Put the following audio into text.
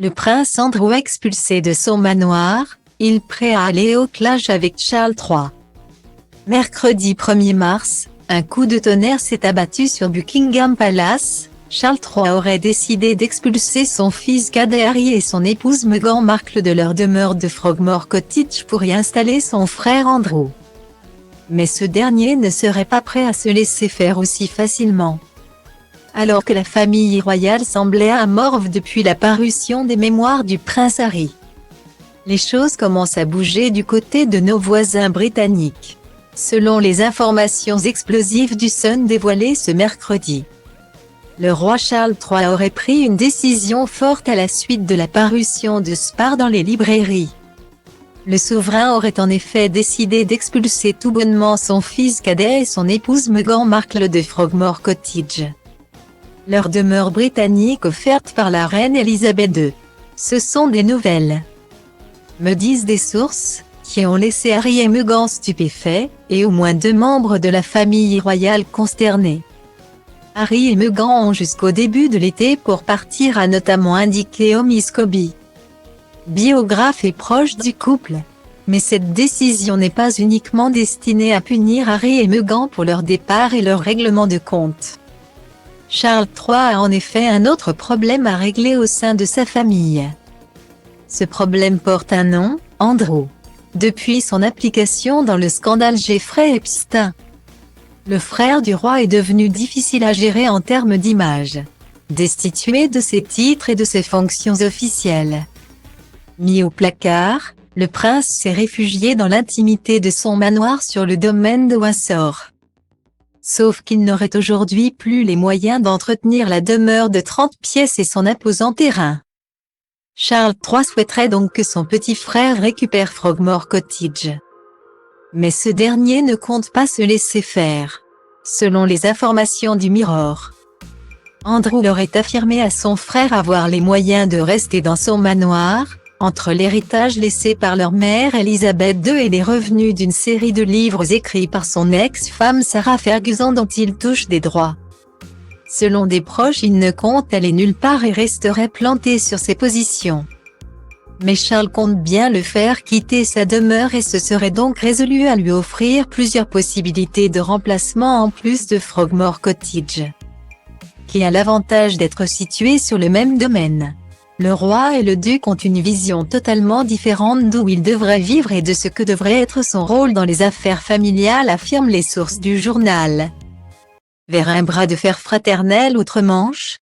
Le prince Andrew expulsé de son manoir, il prêt à aller au clash avec Charles III. Mercredi 1er mars, un coup de tonnerre s'est abattu sur Buckingham Palace. Charles III aurait décidé d'expulser son fils cadet Harry et son épouse Meghan Markle de leur demeure de Frogmore Cottage pour y installer son frère Andrew. Mais ce dernier ne serait pas prêt à se laisser faire aussi facilement. Alors que la famille royale semblait amorphe depuis la parution des mémoires du prince Harry, les choses commencent à bouger du côté de nos voisins britanniques. Selon les informations explosives du Sun dévoilées ce mercredi, le roi Charles III aurait pris une décision forte à la suite de la parution de Spare dans les librairies. Le souverain aurait en effet décidé d'expulser tout bonnement son fils cadet et son épouse Meghan Markle de Frogmore Cottage, leur demeure britannique offerte par la reine Elisabeth II. Ce sont des nouvelles, me disent des sources, qui ont laissé Harry et Meghan stupéfaits, et au moins 2 membres de la famille royale consternés. Harry et Meghan ont jusqu'au début de l'été pour partir, a notamment indiqué Omi Scobie, biographe et proche du couple. Mais cette décision n'est pas uniquement destinée à punir Harry et Meghan pour leur départ et leur règlement de compte. Charles III a en effet un autre problème à régler au sein de sa famille. Ce problème porte un nom, Andrew. Depuis son implication dans le scandale Jeffrey Epstein, le frère du roi est devenu difficile à gérer en termes d'image. Destitué de ses titres et de ses fonctions officielles, mis au placard, le prince s'est réfugié dans l'intimité de son manoir sur le domaine de Windsor. Sauf qu'il n'aurait aujourd'hui plus les moyens d'entretenir la demeure de 30 pièces et son imposant terrain. Charles III souhaiterait donc que son petit frère récupère Frogmore Cottage. Mais ce dernier ne compte pas se laisser faire. Selon les informations du Mirror, Andrew aurait affirmé à son frère avoir les moyens de rester dans son manoir, entre l'héritage laissé par leur mère Elisabeth II et les revenus d'une série de livres écrits par son ex-femme Sarah Ferguson dont il touche des droits. Selon des proches, il ne compte aller nulle part et resterait planté sur ses positions. Mais Charles compte bien le faire quitter sa demeure et se serait donc résolu à lui offrir plusieurs possibilités de remplacement en plus de Frogmore Cottage, qui a l'avantage d'être situé sur le même domaine. Le roi et le duc ont une vision totalement différente d'où il devrait vivre et de ce que devrait être son rôle dans les affaires familiales, affirment les sources du journal. Vers un bras de fer fraternel outre-Manche,